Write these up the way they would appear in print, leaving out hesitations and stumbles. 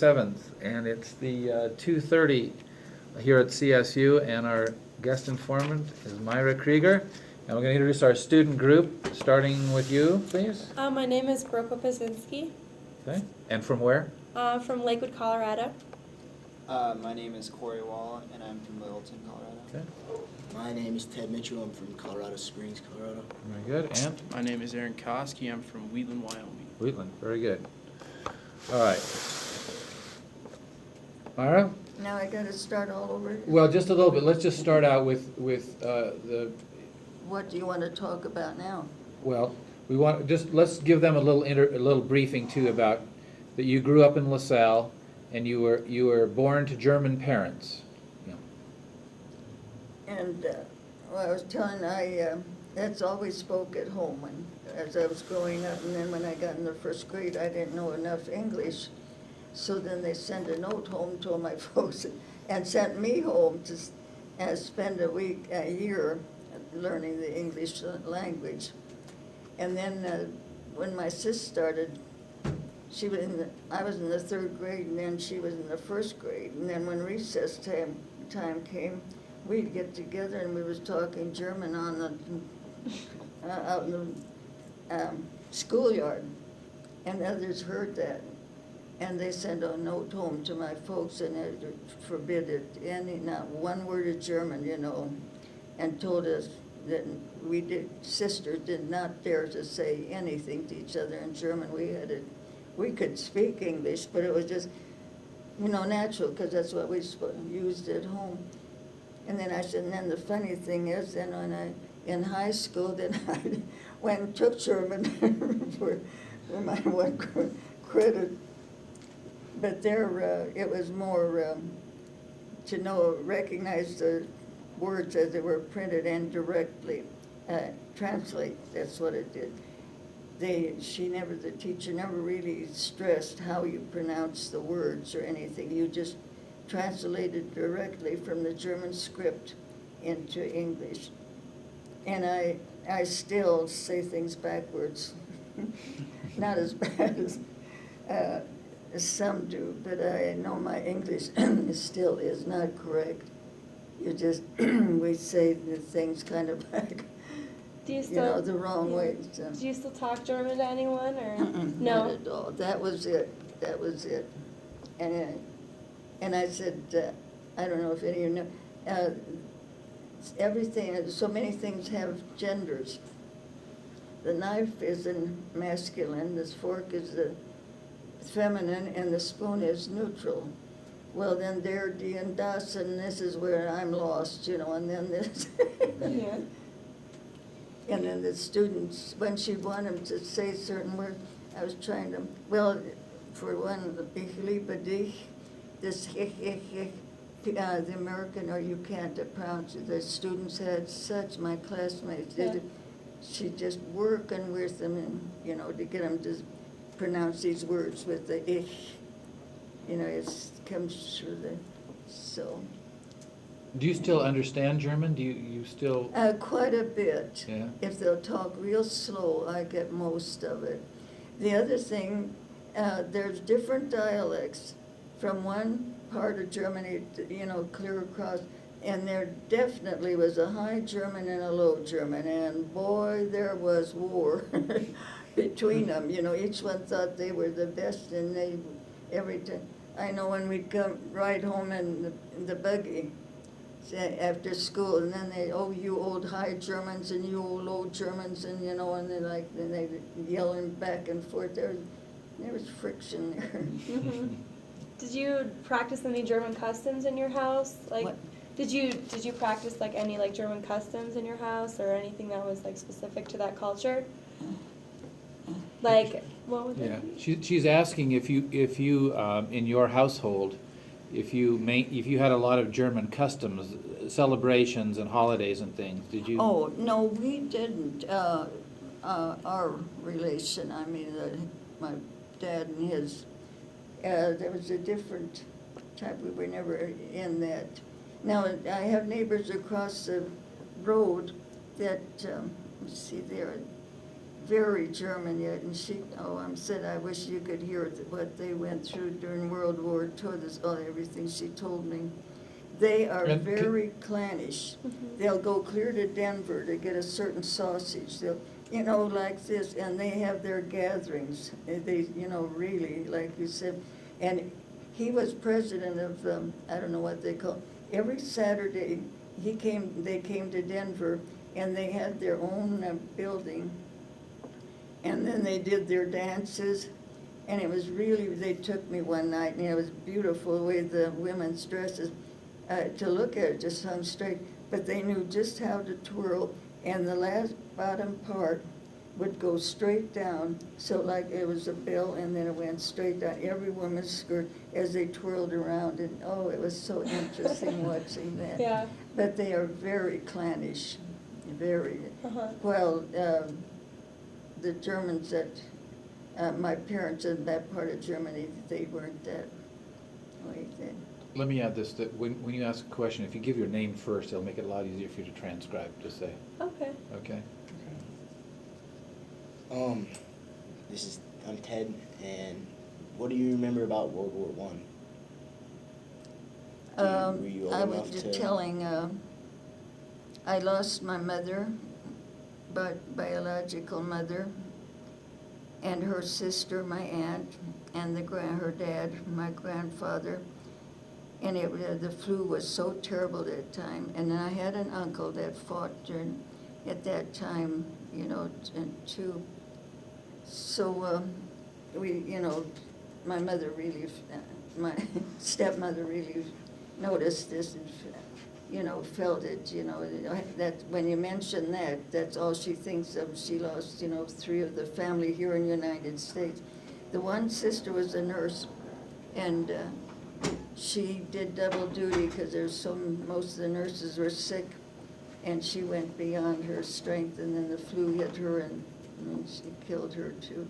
7th, and it's the 2:30 here at CSU, and our guest informant is Myra Krieger. And we're going to introduce our student group, starting with you, please. My name is Brooke Opazinski. Okay. And from where? From Lakewood, Colorado. My name is Corey Wall, and I'm from Littleton, Colorado. Okay. My name is Ted Mitchell. I'm from Colorado Springs, Colorado. Very good. And My name is Aaron Koski. I'm from Wheatland, Wyoming. Wheatland. Very good. All right. Myra? Now I gotta start all over. Well, just a little bit. Let's just start out with What do you want to talk about now? well, we want, let's give them a little briefing too about that you grew up in LaSalle and you were born to German parents. Yeah. And well, I was telling, that's all we spoke at home when, as I was growing up. And then when I got in the first grade, I didn't know enough English. So then they sent a note home to my folks and sent me home to spend a year learning the English language. And then when my sis started, I was in the 3rd grade, and then she was in the 1st grade. And then when recess time came, we'd get together and we was talking German on the out in the schoolyard, and others heard that, and they sent a note home to my folks and it forbid it, not one word of German, and told us that sisters did not dare to say anything to each other in German. We could speak English, but it was just, natural, because that's what we used at home. And then I said, and then the funny thing is, then when in high school, then I went and took German for my one credit. But there, it was more to recognize the words as they were printed and directly translate. That's what it did. The teacher never really stressed how you pronounce the words or anything. You just translated directly from the German script into English. And I still say things backwards. Not as bad as some do, but I know my English still is not correct. We say the things kind of like, Do you still, the wrong way. So. Do you still talk German to anyone, or Not no? at all. That was it. And I said, I don't know if any of you know, everything, so many things have genders. The knife is in masculine, this fork is the feminine, and the spoon is neutral. Well, then there, die and das, and this is where I'm lost, and then this. Yeah. And then the students, when she wanted them to say certain words, I was trying to, for one, the dich, this the American, or you can't pronounce it. The students had my classmates did it. She just working with them, and, to get them to pronounce these words with the ich. It comes through so. Do you still understand German? Do you still? Quite a bit. Yeah. If they'll talk real slow, I get most of it. The other thing, there's different dialects from one part of Germany, clear across, and there definitely was a high German and a low German, and boy, there was war between them. Each one thought they were the best, and every time. I know when we'd come ride home in the buggy after school, and then you old high Germans and you old low Germans, and and they yelling back and forth. There was friction there. Mm-hmm. Did you practice any German customs in your house? What? Did you practice any German customs in your house, or anything that was specific to that culture? What would Yeah, that be? she's asking if you in your household, if you had a lot of German customs, celebrations and holidays and things. Did you? Oh no, we didn't. Our relation, my dad and his, there was a different type. We were never in that. Now I have neighbors across the road that let's see there. very German yet, and she, said, I wish you could hear what they went through during World War II, everything she told me. They are And very clannish. They'll go clear to Denver to get a certain sausage. They'll, like this, and they have their gatherings. They, really, like you said. And he was president of, I don't know what they call, every Saturday, they came to Denver, and they had their own building. And then they did their dances, and it was really, they took me one night, and it was beautiful the way the women's dresses, to look at it, just hung straight, but they knew just how to twirl, and the last bottom part would go straight down, so like it was a bell, and then it went straight down every woman's skirt as they twirled around, and it was so interesting watching that. Yeah. But they are very clannish, very, well, the Germans that, my parents in that part of Germany, they weren't that way then. Let me add this, that when you ask a question, if you give your name first, it'll make it a lot easier for you to transcribe, just say, Okay. okay? I'm Ted, and what do you remember about World War I? Were you old I was enough just to- telling, I lost my mother, but biological mother, and her sister, my aunt, and her dad, my grandfather. And the flu was so terrible at that time. And then I had an uncle that fought at that time, too. So my mother really, my stepmother really noticed this and, felt it, that when you mention that, that's all she thinks of. She lost, 3 of the family here in the United States. The one sister was a nurse, and she did double duty because most of the nurses were sick, and she went beyond her strength, and then the flu hit her, and she killed her too.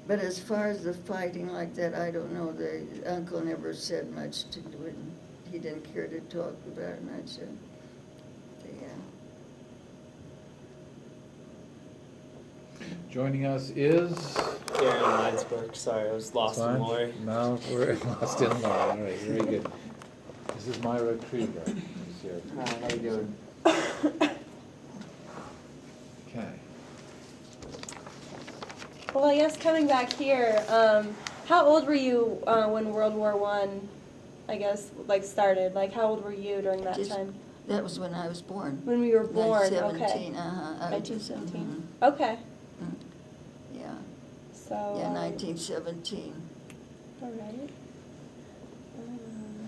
But as far as the fighting like that, I don't know. The uncle never said much to do it. He didn't care to talk about it much. Joining us is? Aaron Weinsberg. Sorry, I was lost in Fine. lore. No, we're lost in lore, all right, very good. This is Myra Krieger, who's here. Hi, how you doing? Okay. Well, I guess coming back here, how old were you when World War I guess, started? Like, how old were you during that time? That was when I was born. When we were born, okay. 1917, I was just- 1917. Okay. Yeah, So. yeah, 1917. All right.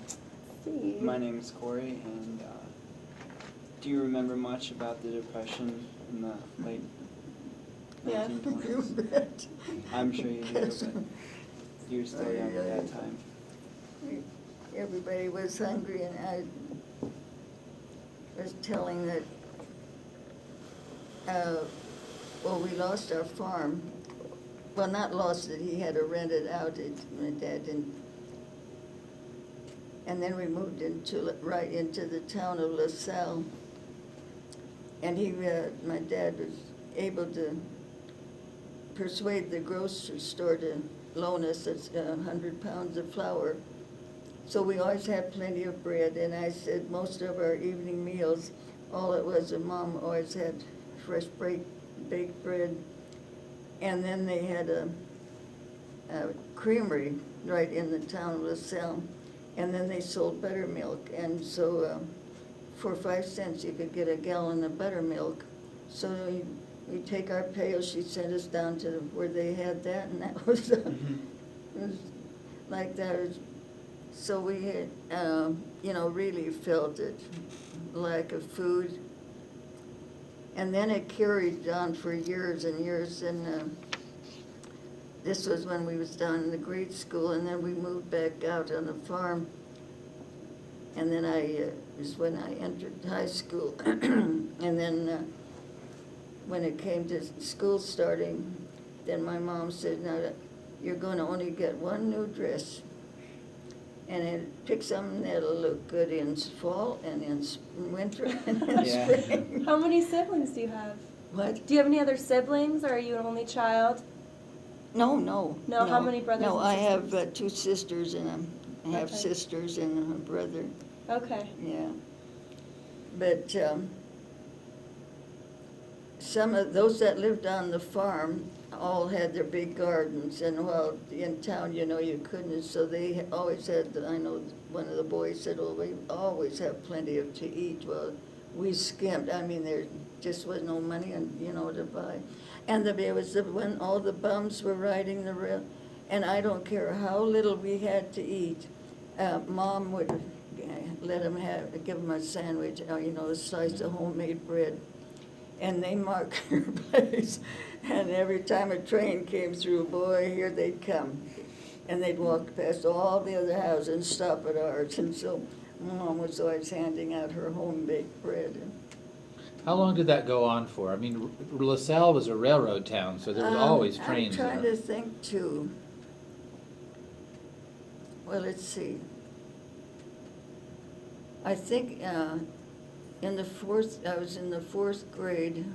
Let's see. My name is Corey, and do you remember much about the Depression in the late Yeah. 1920s? I'm sure you do, but you were still young at that time. Everybody was hungry, and I was telling that, we lost our farm. Well, not lost it, he had to rent it out, my dad didn't. And then we moved right into the town of LaSalle. And my dad was able to persuade the grocery store to loan us 100 pounds of flour. So we always had plenty of bread, and I said most of our evening meals, all it was, and Mom always had fresh baked bread. And then they had a creamery right in the town of LaSalle, and then they sold buttermilk, and so for 5 cents you could get a gallon of buttermilk. So we take our pails, she sent us down to where they had that, and that was, it was like that. So we had, really felt it, lack of food. And then it carried on for years and years, and this was when we was down in the grade school, and then we moved back out on the farm. And then was when I entered high school. And then when it came to school starting, then my mom said, now you're going to only get one new dress. And it pick something that'll look good in fall and in winter and in Yeah. spring. How many siblings do you have? What? Do you have any other siblings, or are you an only child? No, no. No, how many brothers No, and I have sisters? 2 sisters and I have Okay. sisters and a brother, Okay. yeah. But some of those that lived on the farm all had their big gardens, and while in town, you know, you couldn't, so they always had, I know one of the boys said, well, we always have plenty of to eat. Well, we skimped, I mean, there just was no money, and you know, to buy. And it was when all the bums were riding the rail, and I don't care how little we had to eat, Mom would let them give them a sandwich, you know, a slice of homemade bread. And they marked their place. And every time a train came through, boy, here they'd come. And they'd walk past all the other houses and stop at ours. And so Mom was always handing out her home-baked bread. How long did that go on for? I mean, LaSalle was a railroad town, so there was always trains I'm there. trying to think too. Well, let's see. I think I was in the 4th grade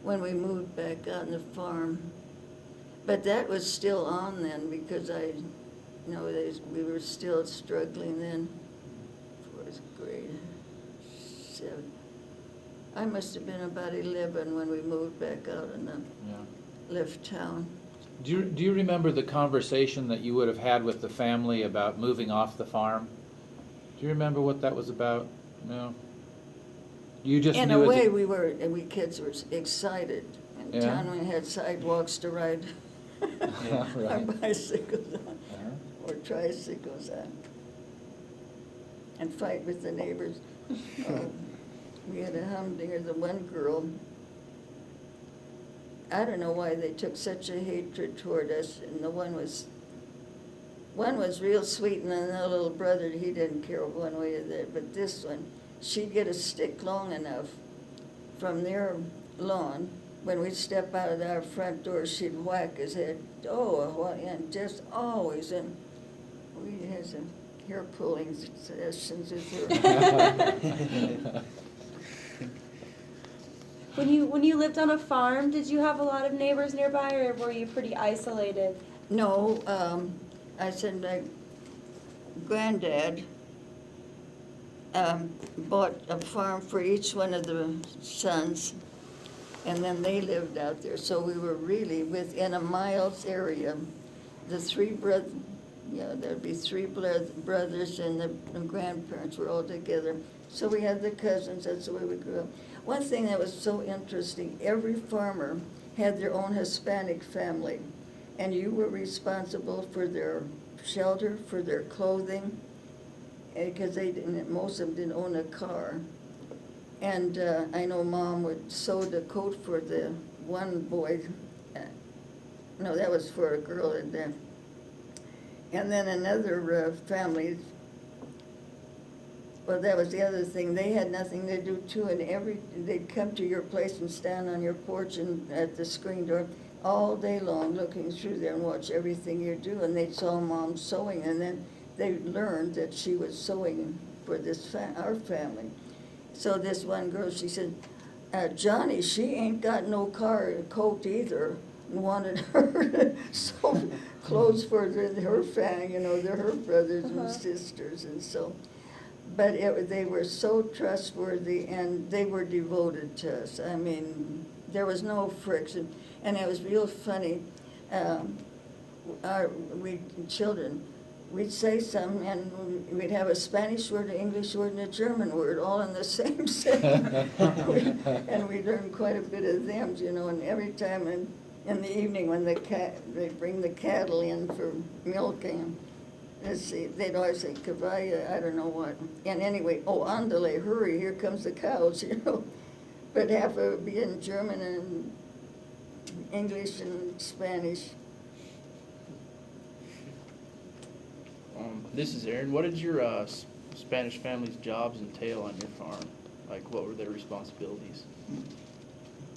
when we moved back on the farm. But that was still on then because we were still struggling then. 4th grade, 7. I must have been about 11 when we moved back out and left town. Do you remember the conversation that you would have had with the family about moving off the farm? Do you remember what that was about? No? You just In knew a as way, we kids were excited. In Yeah. town, we had sidewalks to ride Yeah, our right. bicycles on, Uh-huh. or tricycles on, and fight with the neighbors. We had a humdinger, the one girl, I don't know why they took such a hatred toward us, and the one was real sweet, and then the little brother, he didn't care one way or the other, but this one, she'd get a stick long enough from their lawn. When we'd step out of our front door, she'd whack his head. And just always, and we had some hair-pulling sessions with her. When you lived on a farm, did you have a lot of neighbors nearby, or were you pretty isolated? No, I said my granddad bought a farm for each one of the sons, and then they lived out there. So we were really within a miles area. The 3 brothers, there'd be 3 brothers, and the grandparents were all together. So we had the cousins, that's the way we grew up. One thing that was so interesting, every farmer had their own Hispanic family, and you were responsible for their shelter, for their clothing, because most of them didn't own a car. And I know Mom would sew the coat for the one boy. No, that was for a girl. And then another family, well, that was the other thing. They had nothing to do too, and they'd come to your place and stand on your porch and at the screen door all day long, looking through there and watch everything you do. And they saw Mom sewing, and then they learned that she was sewing for our family. So this one girl, she said, Johnny, she ain't got no coat either, and wanted her to sew clothes for her family, they're her brothers and sisters, and so. But they were so trustworthy, and they were devoted to us. I mean, there was no friction, and it was real funny. Children, we'd say something, and we'd have a Spanish word, an English word, and a German word, all in the same sentence. And we learned quite a bit of them, and every time in the evening when they bring the cattle in for milking, let's see, they'd always say, Cavalla, I don't know what. And anyway, andale, hurry, here comes the cows, But half of it would be in German and English and Spanish. This is Aaron. What did your Spanish family's jobs entail on your farm? Like, what were their responsibilities?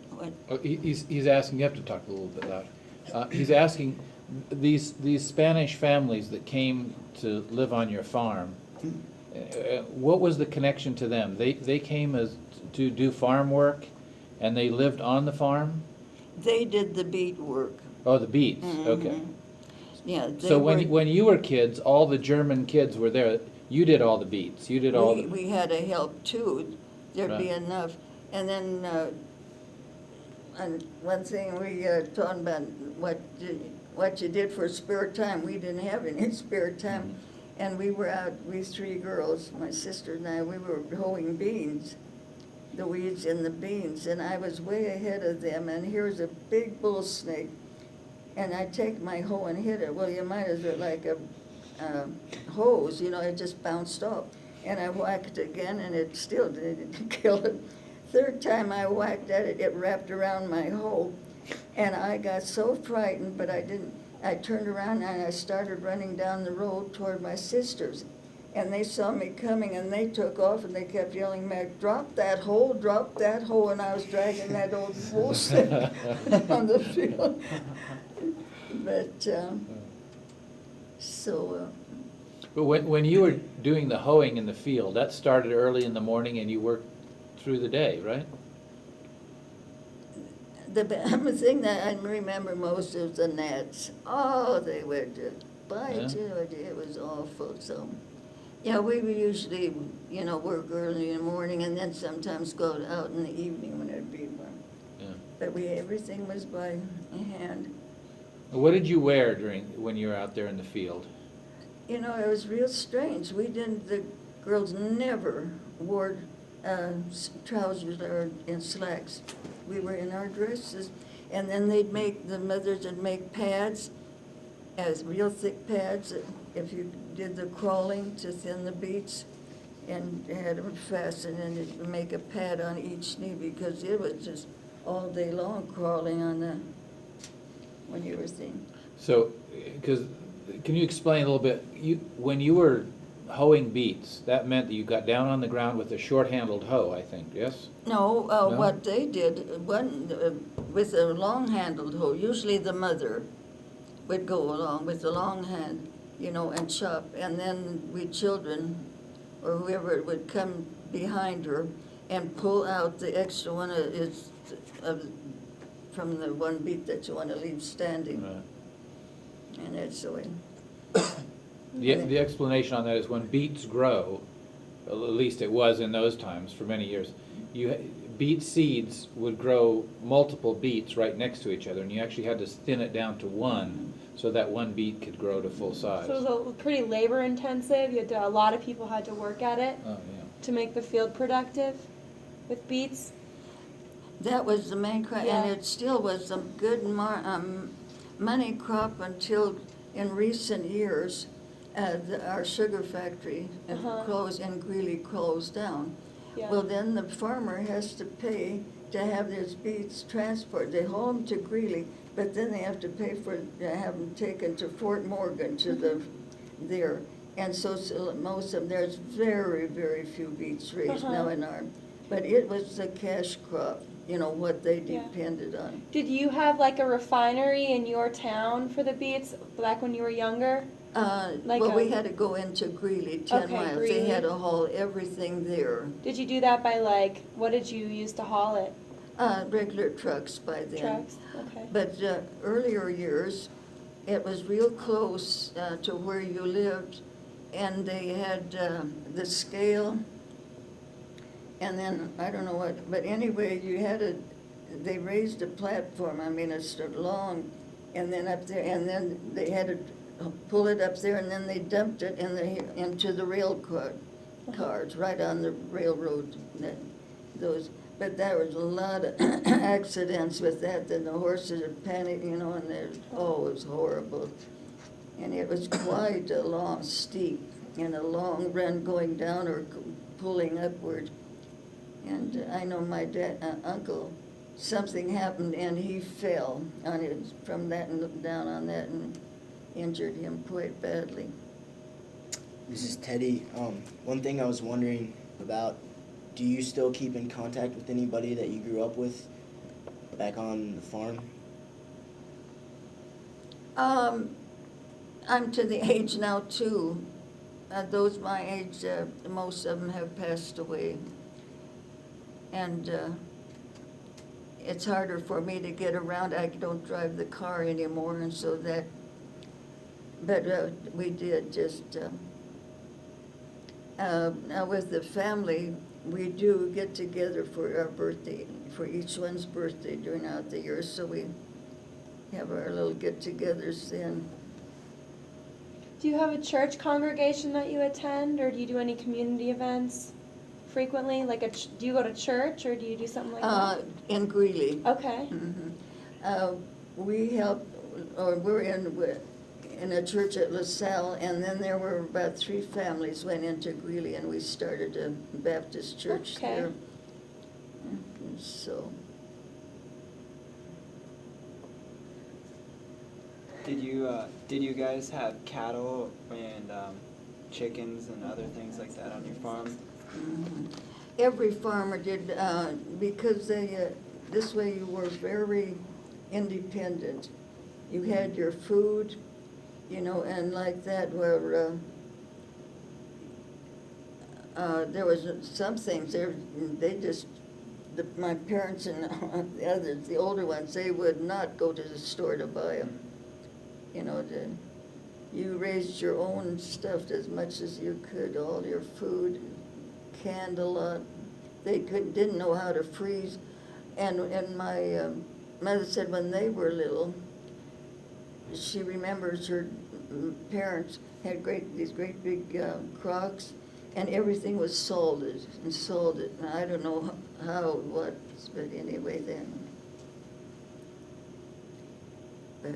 What? Oh, he's asking, you have to talk a little bit loud. He's asking, these Spanish families that came to live on your farm, what was the connection to them? They came as to do farm work, and they lived on the farm? They did the beet work. Oh, the beets, okay. Mhm. Yeah, they So were, when you were kids, all the German kids were there, you did all the beets, you did all the... we had to help too. There'd be Right. enough. And then, and one thing we talking about what you did for spare time. We didn't have any spare time. And we were out, we three girls, my sister and I, we were hoeing beans, the weeds in the beans, and I was way ahead of them, and here's a big bull snake, and I take my hoe and hit it. Well, you might as well like a hose, you know, it just bounced off. And I whacked again, and it still didn't kill it. Third time I whacked at it, it wrapped around my hoe, and I got so frightened, but I didn't. I turned around and I started running down the road toward my sisters. And they saw me coming and they took off and they kept yelling back, drop that hoe, and I was dragging that old bull snake on the field. But, But when you were doing the hoeing in the field, that started early in the morning and you worked through the day, right? the thing that I remember most is the gnats. Oh, they would just bite you. It was awful. So, yeah, we would usually, you know, work early in the morning and then sometimes go out in the evening when it'd be warm. Yeah. But everything was by hand. What did you wear when you were out there in the field? You know, it was real strange. The girls never wore trousers or in slacks. We were in our dresses, and then the mothers would make pads, as real thick pads, if you did the crawling to thin the beets, and had them fastened, and it'd make a pad on each knee, because it was just all day long crawling on when you were thin. So, can you explain a little bit, when you were hoeing beets, that meant that you got down on the ground with a short-handled hoe, I think, yes? No, No? what they did, with a long-handled hoe, usually the mother would go along with the long hand, you know, and chop, and then we children, or whoever would come behind her and pull out the extra one from the one beet that you want to leave standing. Right. And that's the way. The explanation on that is when beets grow, at least it was in those times for many years, beet seeds would grow multiple beets right next to each other, and you actually had to thin it down to one so that one beet could grow to full size. So it was pretty labor intensive. A lot of people had to work at it Oh, yeah. to make the field productive with beets. That was the main crop, Yeah. and it still was a good money crop until in recent years, our sugar factory closed and Greeley closed down. Yeah. Well, then the farmer has to pay to have his beets transported. They haul them to Greeley, but then they have to pay to have them taken to Fort Morgan to there. And so most of them, there's very, very few beets raised now in our, but it was a cash crop, you know, what they Yeah. depended on. Did you have like a refinery in your town for the beets back when you were younger? Like Well, we a- had to go into Greeley, 10 Okay, miles. Greeley. They had to haul everything there. Did you do that by what did you use to haul it? Regular trucks by then. Trucks? Okay. But earlier years, it was real close to where you lived, and they had the scale, and then, I don't know what, but anyway, they raised a platform, I mean, it's long, and then up there, and then they had to pull it up there, and then they dumped it into the rail cars, right on the railroad, but there was a lot of accidents with that, then the horses would panic, you know, and it was horrible. And it was quite a long, steep, and a long run going down or pulling upward. And I know my uncle, something happened and he fell on it from that and looked down on that and injured him quite badly. This is Teddy. One thing I was wondering about, do you still keep in contact with anybody that you grew up with back on the farm? I'm to the age now too. Those my age, most of them have passed away. And it's harder for me to get around. I don't drive the car anymore, and so that, but we did just, now with the family, we do get together for our birthday, for each one's birthday during out the year, so we have our little get-togethers then. Do you have a church congregation that you attend, or do you do any community events frequently? Like, do you go to church, or do you do something like that? In Greeley. Okay. We help, or we're in a church at LaSalle, and then there were about 3 families went into Greeley, and we started a Baptist church Okay. there. And so, Did you guys have cattle and chickens and other things like that on your farm? every farmer did, because they, this way you were very independent. You had your food, you know, and like that where, there was some things there, they just, my parents and the others, the older ones, they would not go to the store to buy them. You know, you raised your own stuff as much as you could, all your food, canned a lot. They didn't know how to freeze. And my mother said when they were little, she remembers her parents had these great big crocks, and everything was salted and salted. And I don't know how, what, but anyway then. But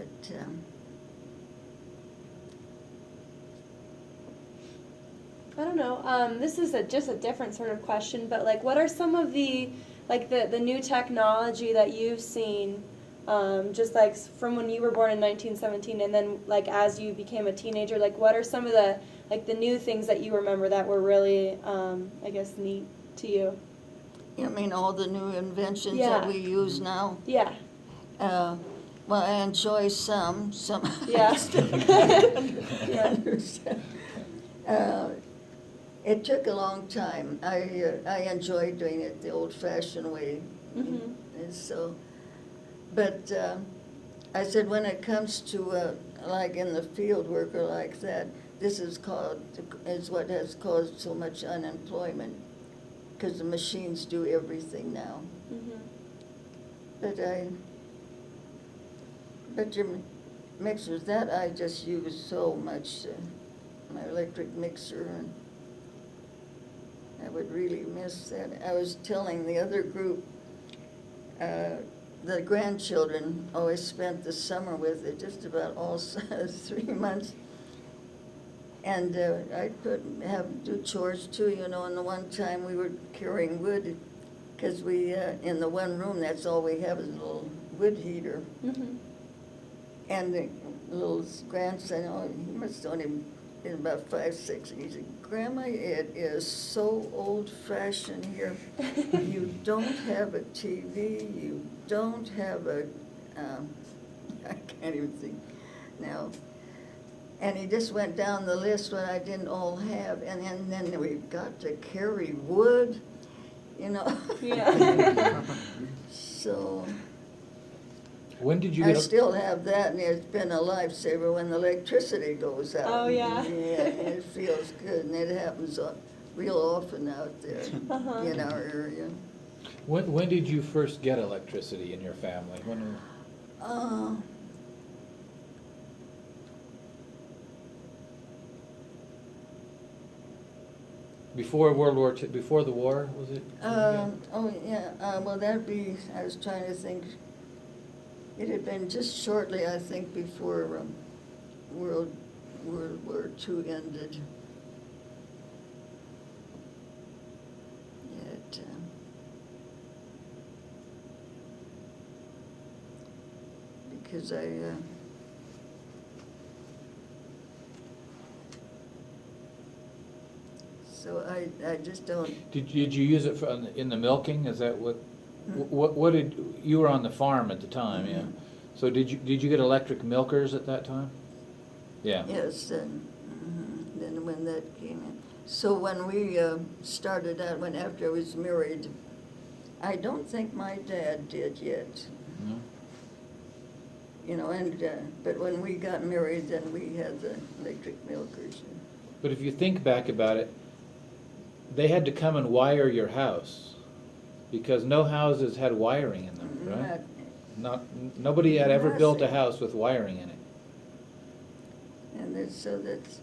I don't know. This is just a different sort of question, but like, what are some of the the new technology that you've seen, just like from when you were born in 1917, and then like as you became a teenager? Like, what are some of the the new things that you remember that were really, I guess, neat to you? I mean, all the new inventions Yeah. that we use now. Yeah. Well, I enjoy some. Yeah. It took a long time. I enjoyed doing it the old-fashioned way. Mhm. And so, but I said when it comes to like in the field work or like that, this is what has caused so much unemployment, because the machines do everything now. Mhm. But your mixers, that I just use so much, my electric mixer, and I would really miss that. I was telling the other group, the grandchildren always spent the summer with it, just about all 3 months. And I'd do chores too, you know, and the one time we were carrying wood, because we, in the one room, that's all we have is a little wood heater. Mhm. And the little grandson, he must have only been about 5, 6, and he said, "Grandma, it is so old-fashioned here. You don't have a TV, you don't have a, I can't even think now." And he just went down the list what I didn't all have, and then we've got to carry wood, you know. Yeah. So When did you I get? still have that, and it's been a lifesaver when the electricity goes out. Oh, yeah. Yeah, it feels good, and it happens real often out there Uh-huh. in our area. When did you first get electricity in your family? When? Uh, Before World War II, before the war, was it? Oh, yeah, well, that'd be, I was trying to think, it had been just shortly, I think, before World War II ended. It, because so I just don't. Did you use it in the milking? Is that what? What did you were on the farm at the time? Yeah. So did you get electric milkers at that time? Yeah. Yes, and then when that came in. So when we started out, when after I was married, I don't think my dad did yet. No? You know, and, but when we got married, then we had the electric milkers. But if you think back about it, they had to come and wire your house because no houses had wiring in them, right? Nobody had ever built a Nothing. house with wiring in it. And that's, so that's,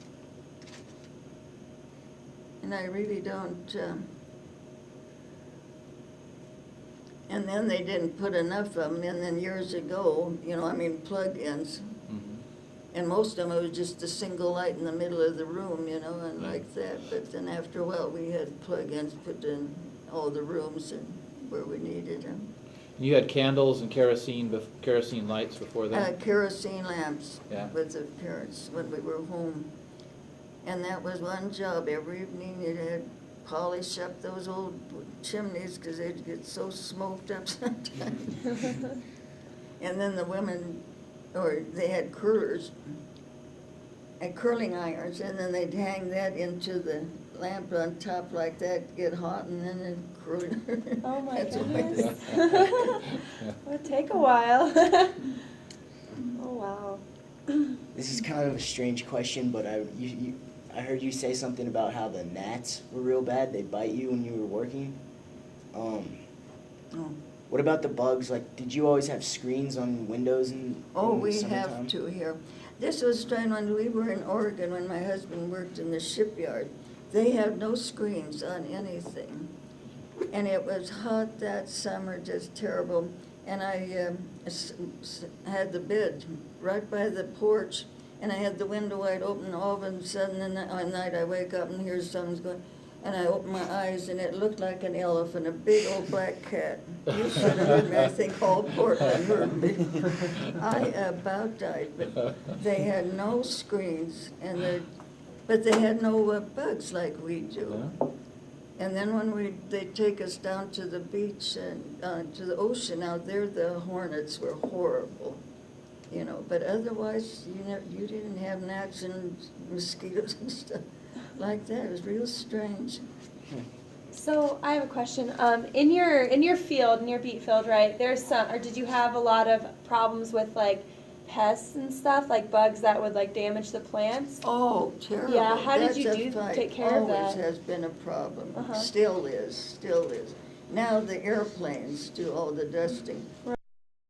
and I really don't, and then they didn't put enough of them, and then years ago, you know, I mean, plug-ins, and most of them, it was just a single light in the middle of the room, you know, and Yeah. like that, but then after a while, we had plug-ins put in all the rooms and where we needed them. You had candles and kerosene lights before that? Kerosene lamps Yeah. with the parents when we were home. And that was one job. Every evening you had polish up those old chimneys because they'd get so smoked up sometimes. And then the women, or they had curlers and curling irons, and then they'd hang that into the lamp on top like that, get hot, and then it'd curl. Oh my That's what I goodness. did. It would take a while. Oh wow. This is kind of a strange question, but I heard you say something about how the gnats were real bad. They bite you when you were working. Oh. What about the bugs? Like, did you always have screens on windows in Oh, in the we summertime? have to here. This was strange when we were in Oregon, when my husband worked in the shipyard. They had no screens on anything. And it was hot that summer, just terrible. And I had the bed right by the porch, and I had the window wide open. All of a sudden, at night, I wake up and hear something's going, and I open my eyes, and it looked like an elephant, a big old black cat. You should have heard me. I think all Portland heard me. I about died, but they had no screens, but they had no bugs like we do. No? And then when they take us down to the beach and to the ocean out there, the hornets were horrible, you know. But otherwise, you didn't have gnats and mosquitoes and stuff like that. It was real strange. So I have a question. In your field, in your beet field, right? There's some, or did you have a lot of problems with like pests and stuff, like bugs that would like damage the plants? Oh, terrible. Yeah, how did That's you a fight. take care of that? Always has been a problem. Uh-huh. Still is. Now the airplanes do all the dusting.